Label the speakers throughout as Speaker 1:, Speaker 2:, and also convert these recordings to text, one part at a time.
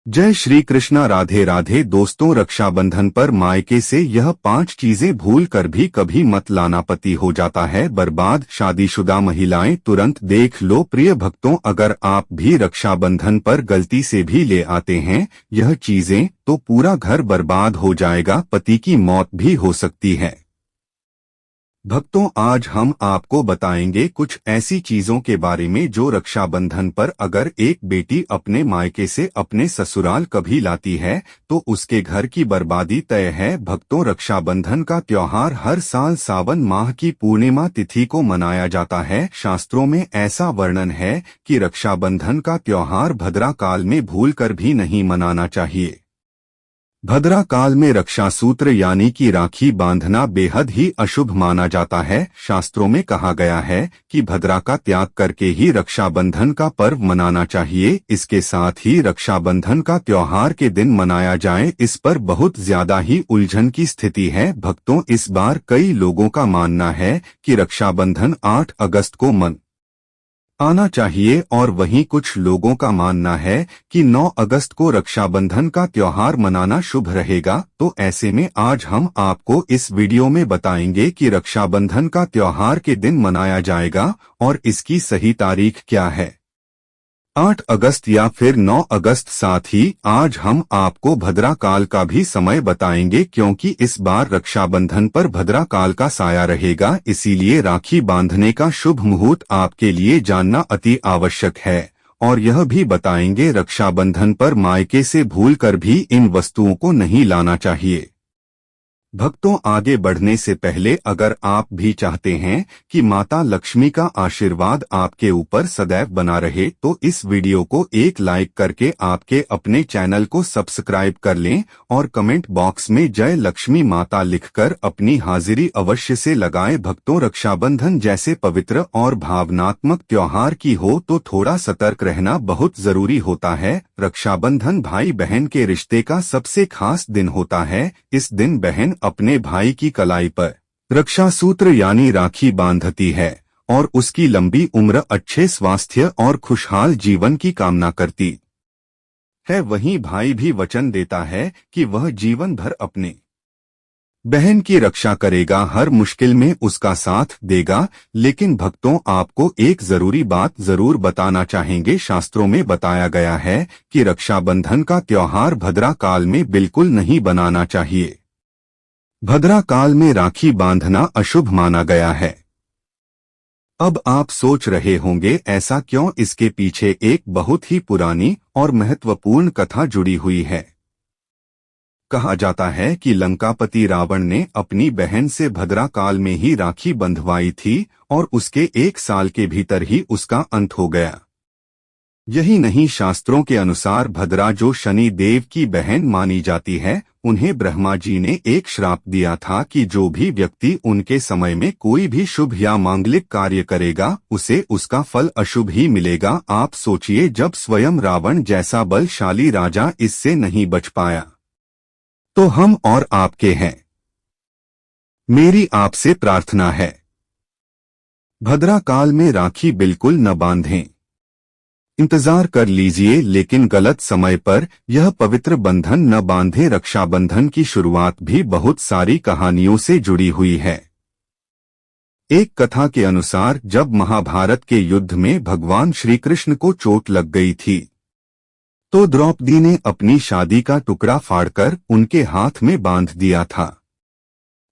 Speaker 1: जय श्री कृष्णा। राधे राधे दोस्तों, रक्षाबंधन पर मायके से यह 5 चीजें भूल कर भी कभी मत लाना। पति हो जाता है बर्बाद। शादीशुदा महिलाएं तुरंत देख लो। प्रिय भक्तों, अगर आप भी रक्षाबंधन पर गलती से भी ले आते हैं यह चीजें तो पूरा घर बर्बाद हो जाएगा, पति की मौत भी हो सकती है। भक्तों, आज हम आपको बताएंगे कुछ ऐसी चीजों के बारे में जो रक्षाबंधन पर अगर एक बेटी अपने मायके से अपने ससुराल कभी लाती है तो उसके घर की बर्बादी तय है। भक्तों, रक्षाबंधन का त्योहार हर साल सावन माह की पूर्णिमा तिथि को मनाया जाता है। शास्त्रों में ऐसा वर्णन है कि रक्षाबंधन का त्योहार भद्रा काल में भूलकर भी नहीं मनाना चाहिए। भद्रा काल में रक्षा सूत्र यानी कि राखी बांधना बेहद ही अशुभ माना जाता है। शास्त्रों में कहा गया है कि भद्रा का त्याग करके ही रक्षाबंधन का पर्व मनाना चाहिए। इसके साथ ही रक्षाबंधन का त्योहार के दिन मनाया जाए, इस पर बहुत ज्यादा ही उलझन की स्थिति है। भक्तों, इस बार कई लोगों का मानना है कि रक्षाबंधन 8 अगस्त को आना चाहिए और वहीं कुछ लोगों का मानना है कि 9 अगस्त को रक्षाबंधन का त्योहार मनाना शुभ रहेगा। तो ऐसे में आज हम आपको इस वीडियो में बताएंगे कि रक्षाबंधन का त्योहार के दिन मनाया जाएगा और इसकी सही तारीख क्या है, 8 अगस्त या फिर 9 अगस्त। साथ ही आज हम आपको भद्रा काल का भी समय बताएंगे, क्योंकि इस बार रक्षाबंधन पर भद्रा काल का साया रहेगा। इसीलिए राखी बांधने का शुभ मुहूर्त आपके लिए जानना अति आवश्यक है। और यह भी बताएंगे रक्षाबंधन पर मायके से भूलकर भी इन वस्तुओं को नहीं लाना चाहिए। भक्तों, आगे बढ़ने से पहले अगर आप भी चाहते हैं कि माता लक्ष्मी का आशीर्वाद आपके ऊपर सदैव बना रहे तो इस वीडियो को एक लाइक करके आपके अपने चैनल को सब्सक्राइब कर लें और कमेंट बॉक्स में जय लक्ष्मी माता लिखकर अपनी हाजिरी अवश्य से लगाएं। भक्तों, रक्षाबंधन जैसे पवित्र और भावनात्मक त्योहार की हो तो थोड़ा सतर्क रहना बहुत जरूरी होता है। रक्षाबंधन भाई बहन के रिश्ते का सबसे खास दिन होता है। इस दिन बहन अपने भाई की कलाई पर रक्षा सूत्र यानी राखी बांधती है और उसकी लंबी उम्र, अच्छे स्वास्थ्य और खुशहाल जीवन की कामना करती है। वहीं भाई भी वचन देता है कि वह जीवन भर अपने बहन की रक्षा करेगा, हर मुश्किल में उसका साथ देगा। लेकिन भक्तों, आपको एक जरूरी बात जरूर बताना चाहेंगे। शास्त्रों में बताया गया है कि रक्षाबंधन का त्योहार भद्रा काल में बिल्कुल नहीं बनाना चाहिए। भद्रा काल में राखी बांधना अशुभ माना गया है। अब आप सोच रहे होंगे ऐसा क्यों? इसके पीछे एक बहुत ही पुरानी और महत्वपूर्ण कथा जुड़ी हुई है। कहा जाता है कि लंकापति रावण ने अपनी बहन से भद्रा काल में ही राखी बंधवाई थी और उसके 1 साल के भीतर ही उसका अंत हो गया। यही नहीं, शास्त्रों के अनुसार भद्रा जो शनि देव की बहन मानी जाती है, उन्हें ब्रह्मा जी ने एक श्राप दिया था कि जो भी व्यक्ति उनके समय में कोई भी शुभ या मांगलिक कार्य करेगा उसे उसका फल अशुभ ही मिलेगा। आप सोचिए, जब स्वयं रावण जैसा बलशाली राजा इससे नहीं बच पाया तो हम और आपके हैं। मेरी आपसे प्रार्थना है, भद्रा काल में राखी बिल्कुल न बांधें। इंतजार कर लीजिए, लेकिन गलत समय पर यह पवित्र बंधन न बांधे। रक्षाबंधन की शुरुआत भी बहुत सारी कहानियों से जुड़ी हुई है। एक कथा के अनुसार जब महाभारत के युद्ध में भगवान श्री कृष्ण को चोट लग गई थी तो द्रौपदी ने अपनी शादी का टुकड़ा फाड़कर उनके हाथ में बांध दिया था।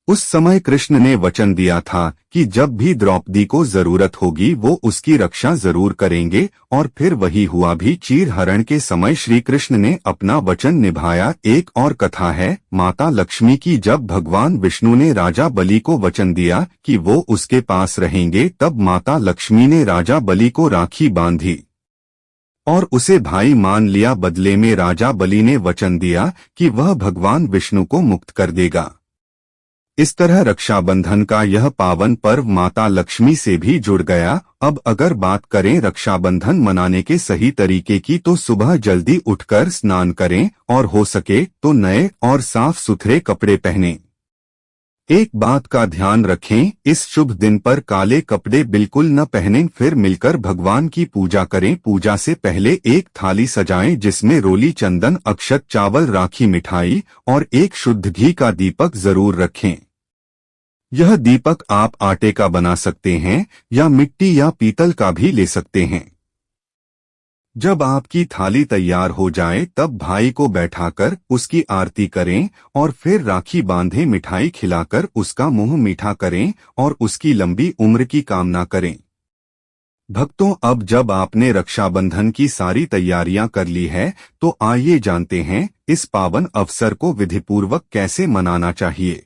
Speaker 1: उस समय कृष्ण ने वचन दिया था कि जब भी द्रौपदी को जरूरत होगी वो उसकी रक्षा जरूर करेंगे, और फिर वही हुआ भी। चीर हरण के समय श्री कृष्ण ने अपना वचन निभाया। एक और कथा है माता लक्ष्मी की। जब भगवान विष्णु ने राजा बलि को वचन दिया कि वो उसके पास रहेंगे, तब माता लक्ष्मी ने राजा बलि को राखी बांधी और उसे भाई मान लिया। बदले में राजा बलि ने वचन दिया कि वह भगवान विष्णु को मुक्त कर देगा। इस तरह रक्षाबंधन का यह पावन पर्व माता लक्ष्मी से भी जुड़ गया। अब अगर बात करें रक्षाबंधन मनाने के सही तरीके की तो सुबह जल्दी उठकर स्नान करें और हो सके तो नए और साफ सुथरे कपड़े पहनें। एक बात का ध्यान रखें, इस शुभ दिन पर काले कपड़े बिल्कुल न पहनें। फिर मिलकर भगवान की पूजा करें। पूजा से पहले एक थाली सजाएं जिसमें रोली, चंदन, अक्षत, चावल, राखी, मिठाई और एक शुद्ध घी का दीपक जरूर रखें। यह दीपक आप आटे का बना सकते हैं या मिट्टी या पीतल का भी ले सकते हैं। जब आपकी थाली तैयार हो जाए तब भाई को बैठाकर उसकी आरती करें और फिर राखी बांधें। मिठाई खिलाकर उसका मुंह मीठा करें और उसकी लंबी उम्र की कामना करें। भक्तों, अब जब आपने रक्षाबंधन की सारी तैयारियां कर ली है तो आइए जानते हैं इस पावन अवसर को विधिपूर्वक कैसे मनाना चाहिए।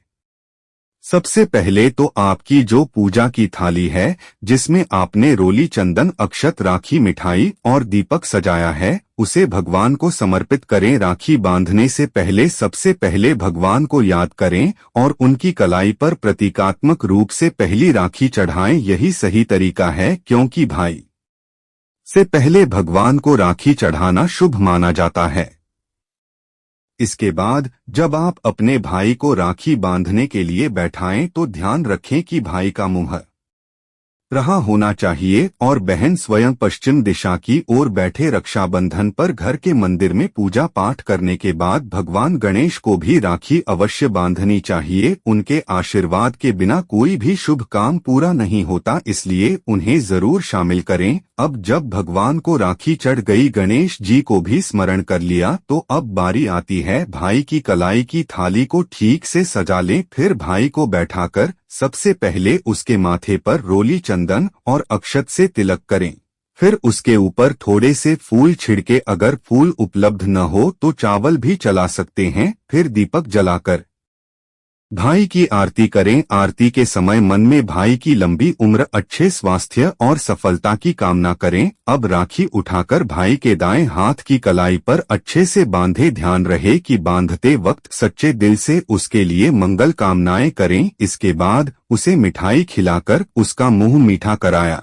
Speaker 1: सबसे पहले तो आपकी जो पूजा की थाली है जिसमें आपने रोली, चंदन, अक्षत, राखी, मिठाई और दीपक सजाया है उसे भगवान को समर्पित करें। राखी बांधने से पहले सबसे पहले भगवान को याद करें और उनकी कलाई पर प्रतीकात्मक रूप से पहली राखी चढ़ाएं। यही सही तरीका है क्योंकि भाई से पहले भगवान को राखी चढ़ाना शुभ माना जाता है। इसके बाद जब आप अपने भाई को राखी बांधने के लिए बैठाएं तो ध्यान रखें कि भाई का मुंह रहा होना चाहिए और बहन स्वयं पश्चिम दिशा की ओर बैठे। रक्षाबंधन पर घर के मंदिर में पूजा पाठ करने के बाद भगवान गणेश को भी राखी अवश्य बांधनी चाहिए। उनके आशीर्वाद के बिना कोई भी शुभ काम पूरा नहीं होता, इसलिए उन्हें जरूर शामिल करें। अब जब भगवान को राखी चढ़ गई, गणेश जी को भी स्मरण कर लिया, तो अब बारी आती है भाई की कलाई की थाली को ठीक से सजा लें। फिर भाई को बैठाकर सबसे पहले उसके माथे पर रोली, चंदन और अक्षत से तिलक करें। फिर उसके ऊपर थोड़े से फूल छिड़के, अगर फूल उपलब्ध न हो तो चावल भी चला सकते हैं। फिर दीपक जलाकर भाई की आरती करें। आरती के समय मन में भाई की लंबी उम्र, अच्छे स्वास्थ्य और सफलता की कामना करें। अब राखी उठाकर भाई के दाएं हाथ की कलाई पर अच्छे से बांधे। ध्यान रहे कि बांधते वक्त सच्चे दिल से उसके लिए मंगल कामनाएं करें। इसके बाद उसे मिठाई खिलाकर उसका मुंह मीठा कराया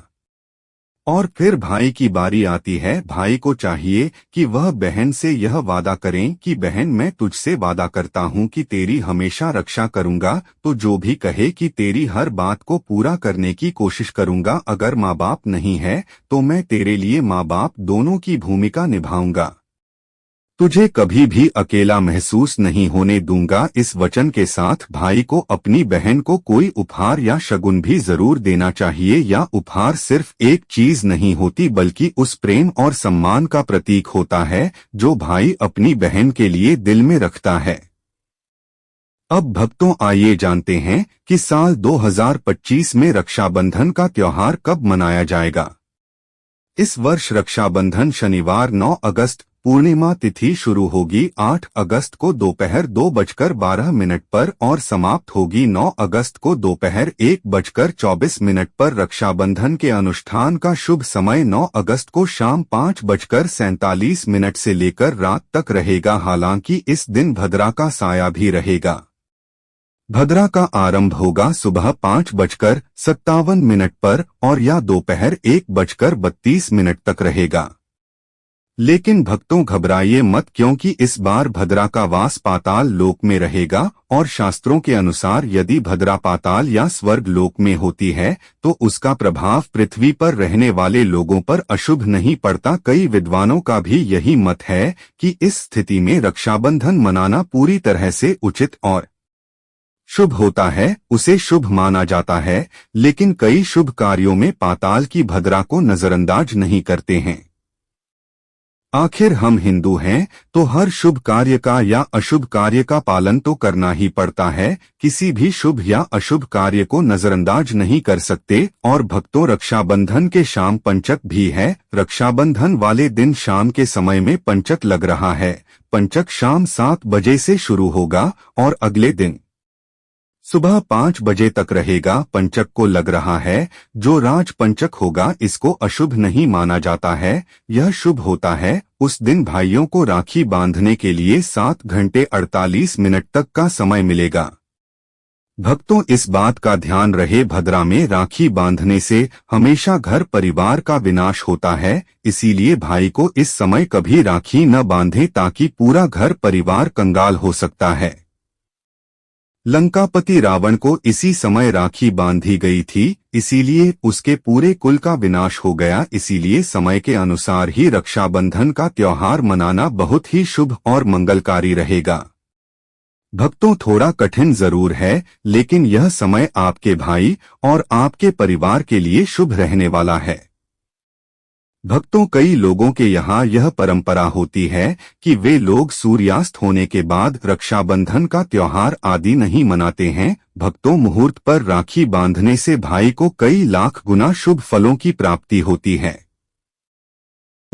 Speaker 1: और फिर भाई की बारी आती है। भाई को चाहिए कि वह बहन से यह वादा करें कि बहन, मैं तुझसे वादा करता हूँ कि तेरी हमेशा रक्षा करूंगा, तो जो भी कहे कि तेरी हर बात को पूरा करने की कोशिश करूंगा। अगर माँ बाप नहीं है तो मैं तेरे लिए माँ बाप दोनों की भूमिका निभाऊंगा। तुझे कभी भी अकेला महसूस नहीं होने दूंगा। इस वचन के साथ भाई को अपनी बहन को कोई उपहार या शगुन भी जरूर देना चाहिए। या उपहार सिर्फ एक चीज नहीं होती बल्कि उस प्रेम और सम्मान का प्रतीक होता है जो भाई अपनी बहन के लिए दिल में रखता है। अब भक्तों, आइए जानते हैं कि साल 2025 में रक्षाबंधन का त्योहार कब मनाया जाएगा। इस वर्ष रक्षाबंधन शनिवार 9 अगस्त पूर्णिमा तिथि शुरू होगी 8 अगस्त को दोपहर 2:12 पर और समाप्त होगी 9 अगस्त को दोपहर 1:24 पर। रक्षाबंधन के अनुष्ठान का शुभ समय 9 अगस्त को शाम 5:47 से लेकर रात तक रहेगा। हालांकि इस दिन भद्रा का साया भी रहेगा। भद्रा का आरंभ होगा सुबह 5:57 पर और या दोपहर 1:32 तक रहेगा। लेकिन भक्तों, घबराइए मत, क्योंकि इस बार भद्रा का वास पाताल लोक में रहेगा और शास्त्रों के अनुसार यदि भद्रा पाताल या स्वर्ग लोक में होती है तो उसका प्रभाव पृथ्वी पर रहने वाले लोगों पर अशुभ नहीं पड़ता। कई विद्वानों का भी यही मत है कि इस स्थिति में रक्षाबंधन मनाना पूरी तरह से उचित और शुभ होता है, उसे शुभ माना जाता है। लेकिन कई शुभ कार्यों में पाताल की भद्रा को नजरअंदाज नहीं करते हैं। आखिर हम हिंदू हैं तो हर शुभ कार्य का या अशुभ कार्य का पालन तो करना ही पड़ता है। किसी भी शुभ या अशुभ कार्य को नजरअंदाज नहीं कर सकते। और भक्तों, रक्षाबंधन के शाम पंचक भी है। रक्षाबंधन वाले दिन शाम के समय में पंचक लग रहा है। पंचक शाम 7 बजे से शुरू होगा और अगले दिन सुबह 5 बजे तक रहेगा। पंचक को लग रहा है जो राज पंचक होगा इसको अशुभ नहीं माना जाता है, यह शुभ होता है। उस दिन भाइयों को राखी बांधने के लिए 7 घंटे 48 मिनट तक का समय मिलेगा। भक्तों, इस बात का ध्यान रहे, भद्रा में राखी बांधने से हमेशा घर परिवार का विनाश होता है। इसीलिए भाई को इस समय कभी राखी न बांधे ताकि पूरा घर परिवार कंगाल हो सकता है। लंकापति रावण को इसी समय राखी बांधी गई थी, इसीलिए उसके पूरे कुल का विनाश हो गया। इसीलिए समय के अनुसार ही रक्षाबंधन का त्योहार मनाना बहुत ही शुभ और मंगलकारी रहेगा। भक्तों, थोड़ा कठिन जरूर है, लेकिन यह समय आपके भाई और आपके परिवार के लिए शुभ रहने वाला है। भक्तों, कई लोगों के यहाँ यह परंपरा होती है कि वे लोग सूर्यास्त होने के बाद रक्षाबंधन का त्योहार आदि नहीं मनाते हैं। भक्तों, मुहूर्त पर राखी बांधने से भाई को कई लाख गुना शुभ फलों की प्राप्ति होती है।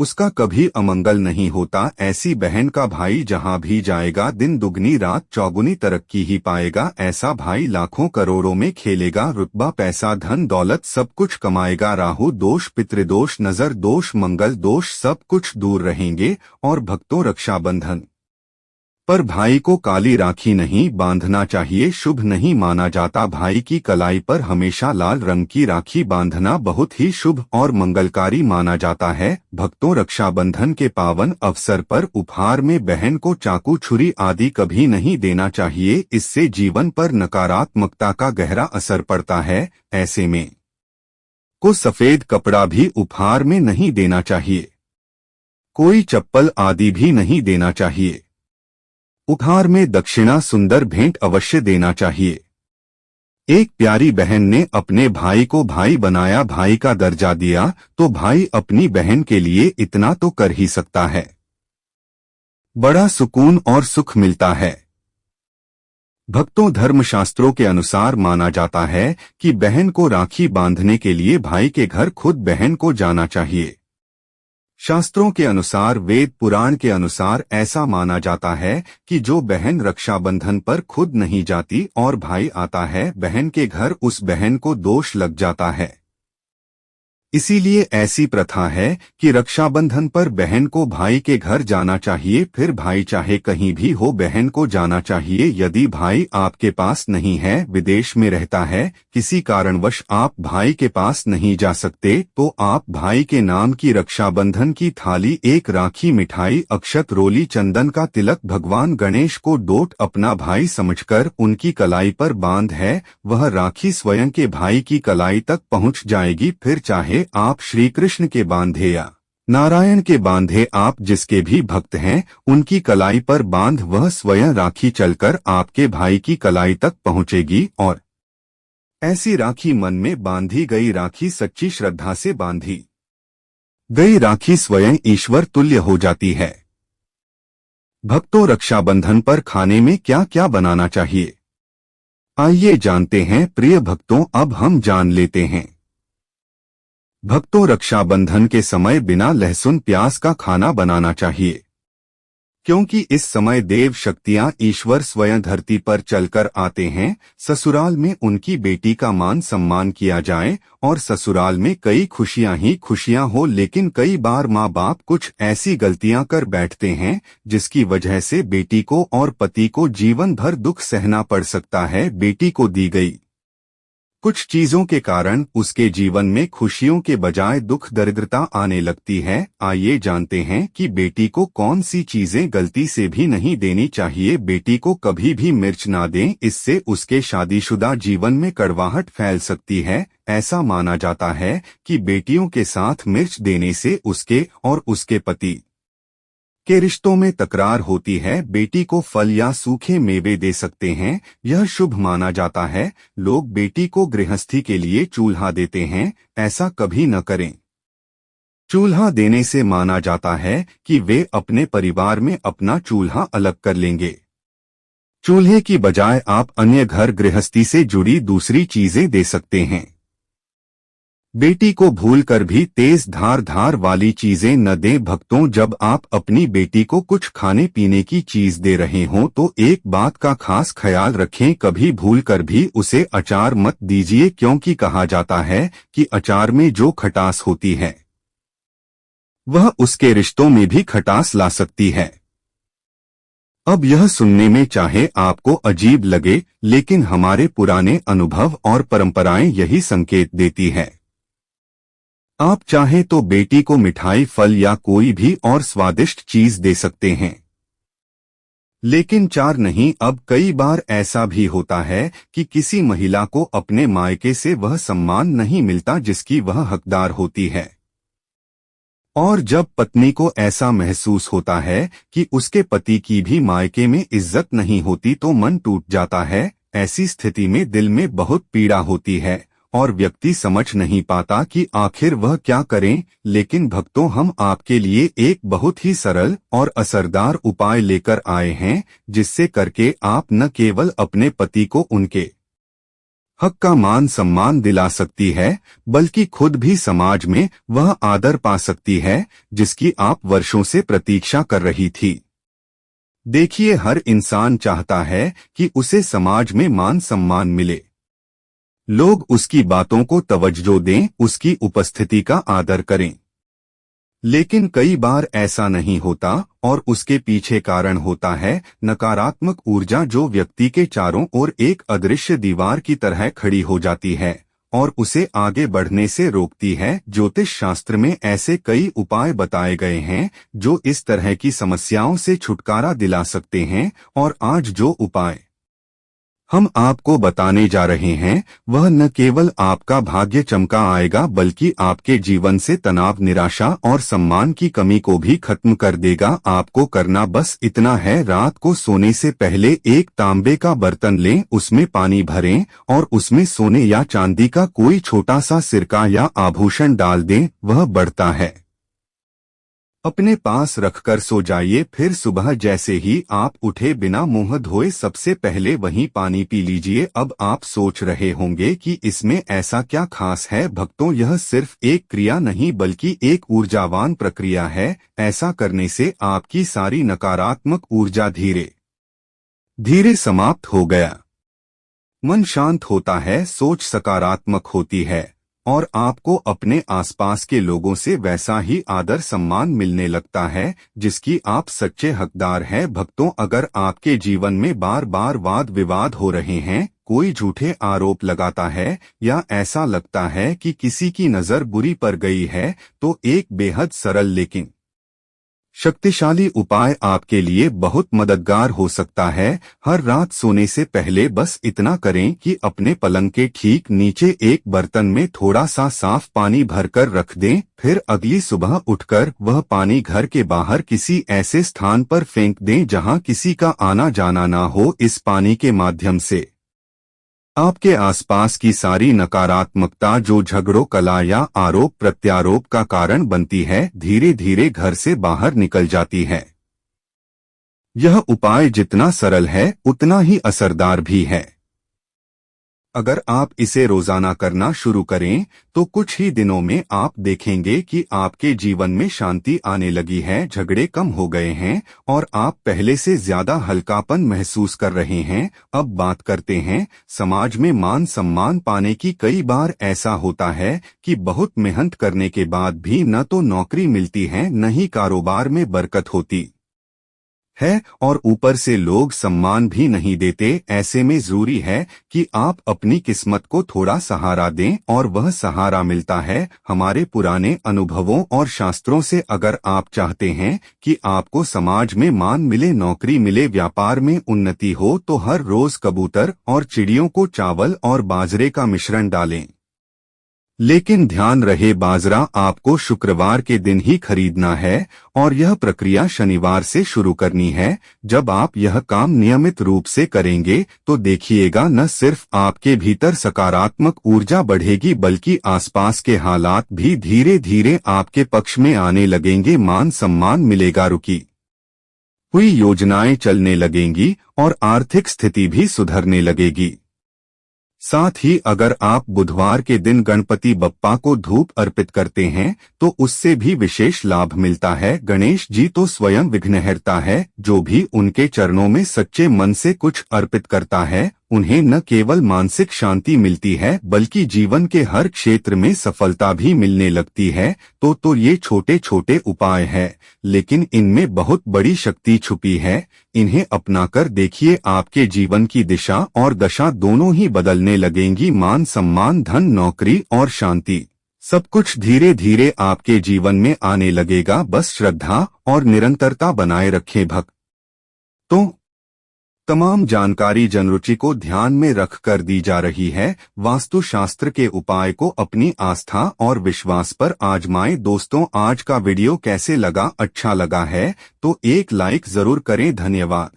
Speaker 1: उसका कभी अमंगल नहीं होता। ऐसी बहन का भाई जहां भी जाएगा दिन दुगनी रात चौगुनी तरक्की ही पाएगा। ऐसा भाई लाखों करोड़ों में खेलेगा, रुतबा पैसा धन दौलत सब कुछ कमाएगा। राहु दोष, पितृदोष, नजर दोष, मंगल दोष सब कुछ दूर रहेंगे। और भक्तों, रक्षाबंधन पर भाई को काली राखी नहीं बांधना चाहिए, शुभ नहीं माना जाता। भाई की कलाई पर हमेशा लाल रंग की राखी बांधना बहुत ही शुभ और मंगलकारी माना जाता है। भक्तों, रक्षाबंधन के पावन अवसर पर उपहार में बहन को चाकू छुरी आदि कभी नहीं देना चाहिए, इससे जीवन पर नकारात्मकता का गहरा असर पड़ता है। ऐसे में को सफेद कपड़ा भी उपहार में नहीं देना चाहिए, कोई चप्पल आदि भी नहीं देना चाहिए। उपहार में दक्षिणा सुंदर भेंट अवश्य देना चाहिए। एक प्यारी बहन ने अपने भाई को भाई बनाया, भाई का दर्जा दिया, तो भाई अपनी बहन के लिए इतना तो कर ही सकता है। बड़ा सुकून और सुख मिलता है। भक्तों, धर्मशास्त्रों के अनुसार माना जाता है कि बहन को राखी बांधने के लिए भाई के घर खुद बहन को जाना चाहिए। शास्त्रों के अनुसार, वेद पुराण के अनुसार ऐसा माना जाता है कि जो बहन रक्षाबंधन पर खुद नहीं जाती और भाई आता है बहन के घर, उस बहन को दोष लग जाता है। इसीलिए ऐसी प्रथा है कि रक्षाबंधन पर बहन को भाई के घर जाना चाहिए। फिर भाई चाहे कहीं भी हो, बहन को जाना चाहिए। यदि भाई आपके पास नहीं है, विदेश में रहता है, किसी कारणवश आप भाई के पास नहीं जा सकते, तो आप भाई के नाम की रक्षाबंधन की थाली, एक राखी, मिठाई, अक्षत, रोली, चंदन का तिलक, भगवान गणेश को डोट अपना भाई समझकर उनकी कलाई पर बांध है। वह राखी स्वयं के भाई की कलाई तक पहुंच जाएगी। फिर चाहे आप श्री कृष्ण के बांधे या नारायण के बांधे, आप जिसके भी भक्त हैं, उनकी कलाई पर बांध वह स्वयं राखी चलकर आपके भाई की कलाई तक पहुंचेगी। और ऐसी राखी, मन में बांधी गई राखी, सच्ची श्रद्धा से बांधी गई राखी स्वयं ईश्वर तुल्य हो जाती है। भक्तों, रक्षाबंधन पर खाने में क्या क्या बनाना चाहिए, आइए जानते हैं। प्रिय भक्तों, अब हम जान लेते हैं। भक्तों, रक्षाबंधन के समय बिना लहसुन प्याज का खाना बनाना चाहिए, क्योंकि इस समय देव शक्तियां, ईश्वर स्वयं धरती पर चलकर आते हैं। ससुराल में उनकी बेटी का मान सम्मान किया जाए और ससुराल में कई खुशियां ही खुशियां हो, लेकिन कई बार माँ बाप कुछ ऐसी गलतियां कर बैठते हैं जिसकी वजह से बेटी को और पति को जीवन भर दुख सहना पड़ सकता है। बेटी को दी गई कुछ चीजों के कारण उसके जीवन में खुशियों के बजाय दुख दरिद्रता आने लगती है। आइए जानते हैं कि बेटी को कौन सी चीजें गलती से भी नहीं देनी चाहिए। बेटी को कभी भी मिर्च ना दें, इससे उसके शादीशुदा जीवन में कड़वाहट फैल सकती है। ऐसा माना जाता है कि बेटियों के साथ मिर्च देने से उसके और उसके पति के रिश्तों में तकरार होती है। बेटी को फल या सूखे मेवे दे सकते हैं, यह शुभ माना जाता है। लोग बेटी को गृहस्थी के लिए चूल्हा देते हैं, ऐसा कभी न करें। चूल्हा देने से माना जाता है कि वे अपने परिवार में अपना चूल्हा अलग कर लेंगे। चूल्हे की बजाय आप अन्य घर गृहस्थी से जुड़ी दूसरी चीजें दे सकते हैं। बेटी को भूलकर भी तेज धार वाली चीजें न दें। भक्तों, जब आप अपनी बेटी को कुछ खाने पीने की चीज दे रहे हों तो एक बात का खास ख्याल रखें, कभी भूलकर भी उसे अचार मत दीजिए, क्योंकि कहा जाता है कि अचार में जो खटास होती है वह उसके रिश्तों में भी खटास ला सकती है। अब यह सुनने में चाहे आपको अजीब लगे, लेकिन हमारे पुराने अनुभव और परंपराएं यही संकेत देती है। आप चाहे तो बेटी को मिठाई, फल या कोई भी और स्वादिष्ट चीज दे सकते हैं। लेकिन चार नहीं, अब कई बार ऐसा भी होता है कि किसी महिला को अपने मायके से वह सम्मान नहीं मिलता जिसकी वह हकदार होती है। और जब पत्नी को ऐसा महसूस होता है कि उसके पति की भी मायके में इज्जत नहीं होती तो मन टूट जाता है। ऐसी स्थिति में दिल में बहुत पीड़ा होती है और व्यक्ति समझ नहीं पाता कि आखिर वह क्या करें। लेकिन भक्तों, हम आपके लिए एक बहुत ही सरल और असरदार उपाय लेकर आए हैं, जिससे करके आप न केवल अपने पति को उनके हक का मान सम्मान दिला सकती है, बल्कि खुद भी समाज में वह आदर पा सकती है जिसकी आप वर्षों से प्रतीक्षा कर रही थी। देखिए, हर इंसान चाहता है कि उसे समाज में मान सम्मान मिले, लोग उसकी बातों को तवज्जो दें, उसकी उपस्थिति का आदर करें। लेकिन कई बार ऐसा नहीं होता और उसके पीछे कारण होता है नकारात्मक ऊर्जा जो व्यक्ति के चारों ओर एक अदृश्य दीवार की तरह खड़ी हो जाती है और उसे आगे बढ़ने से रोकती है। ज्योतिष शास्त्र में ऐसे कई उपाय बताए गए हैं जो इस तरह की समस्याओं से छुटकारा दिला सकते हैं, और आज जो उपाय हम आपको बताने जा रहे हैं वह न केवल आपका भाग्य चमका आएगा, बल्कि आपके जीवन से तनाव, निराशा और सम्मान की कमी को भी खत्म कर देगा। आपको करना बस इतना है, रात को सोने से पहले एक तांबे का बर्तन लें, उसमें पानी भरें और उसमें सोने या चांदी का कोई छोटा सा सिरका या आभूषण डाल दें। वह बढ़ता है, अपने पास रखकर सो जाइए। फिर सुबह जैसे ही आप उठे बिना मुंह धोए सबसे पहले वही पानी पी लीजिए। अब आप सोच रहे होंगे कि इसमें ऐसा क्या खास है। भक्तों, यह सिर्फ एक क्रिया नहीं बल्कि एक ऊर्जावान प्रक्रिया है। ऐसा करने से आपकी सारी नकारात्मक ऊर्जा धीरे धीरे समाप्त हो गया, मन शांत होता है, सोच सकारात्मक होती है और आपको अपने आसपास के लोगों से वैसा ही आदर सम्मान मिलने लगता है जिसकी आप सच्चे हकदार हैं। भक्तों, अगर आपके जीवन में बार बार वाद विवाद हो रहे हैं, कोई झूठे आरोप लगाता है या ऐसा लगता है कि किसी की नजर बुरी पड़ गई है, तो एक बेहद सरल लेकिन शक्तिशाली उपाय आपके लिए बहुत मददगार हो सकता है। हर रात सोने से पहले बस इतना करें कि अपने पलंग के ठीक नीचे एक बर्तन में थोड़ा सा साफ पानी भरकर रख दें। फिर अगली सुबह उठकर वह पानी घर के बाहर किसी ऐसे स्थान पर फेंक दें जहां किसी का आना जाना ना हो। इस पानी के माध्यम से आपके आसपास की सारी नकारात्मकता जो झगड़ों, कला या आरोप प्रत्यारोप का कारण बनती है, धीरे धीरे घर से बाहर निकल जाती है। यह उपाय जितना सरल है उतना ही असरदार भी है। अगर आप इसे रोजाना करना शुरू करें तो कुछ ही दिनों में आप देखेंगे कि आपके जीवन में शांति आने लगी है, झगड़े कम हो गए हैं और आप पहले से ज्यादा हल्कापन महसूस कर रहे हैं। अब बात करते हैं समाज में मान सम्मान पाने की। कई बार ऐसा होता है कि बहुत मेहनत करने के बाद भी न तो नौकरी मिलती है न ही कारोबार में बरकत होती है और ऊपर से लोग सम्मान भी नहीं देते। ऐसे में जरूरी है कि आप अपनी किस्मत को थोड़ा सहारा दें और वह सहारा मिलता है हमारे पुराने अनुभवों और शास्त्रों से। अगर आप चाहते हैं कि आपको समाज में मान मिले, नौकरी मिले, व्यापार में उन्नति हो, तो हर रोज कबूतर और चिड़ियों को चावल और बाजरे का मिश्रण डालें। लेकिन ध्यान रहे, बाजरा आपको शुक्रवार के दिन ही खरीदना है और यह प्रक्रिया शनिवार से शुरू करनी है। जब आप यह काम नियमित रूप से करेंगे तो देखिएगा, न सिर्फ आपके भीतर सकारात्मक ऊर्जा बढ़ेगी बल्कि आसपास के हालात भी धीरे धीरे आपके पक्ष में आने लगेंगे। मान सम्मान मिलेगा, रुकी हुई योजनाएं चलने लगेंगी और आर्थिक स्थिति भी सुधरने लगेगी। साथ ही अगर आप बुधवार के दिन गणपति बप्पा को धूप अर्पित करते हैं तो उससे भी विशेष लाभ मिलता है। गणेश जी तो स्वयं विघ्नहर्ता है, जो भी उनके चरणों में सच्चे मन से कुछ अर्पित करता है उन्हें न केवल मानसिक शांति मिलती है बल्कि जीवन के हर क्षेत्र में सफलता भी मिलने लगती है। तो ये छोटे छोटे उपाय हैं, लेकिन इनमें बहुत बड़ी शक्ति छुपी है। इन्हें अपनाकर देखिए, आपके जीवन की दिशा और दशा दोनों ही बदलने लगेंगी। मान सम्मान, धन, नौकरी और शांति, सब कुछ धीरे धीरे आपके जीवन में आने लगेगा। बस श्रद्धा और निरंतरता बनाए रखें भक्तों। तमाम जानकारी जनरुचि को ध्यान में रख कर दी जा रही है। वास्तुशास्त्र के उपाय को अपनी आस्था और विश्वास पर आजमाएं। दोस्तों, आज का वीडियो कैसे लगा? अच्छा लगा है तो एक लाइक जरूर करें। धन्यवाद।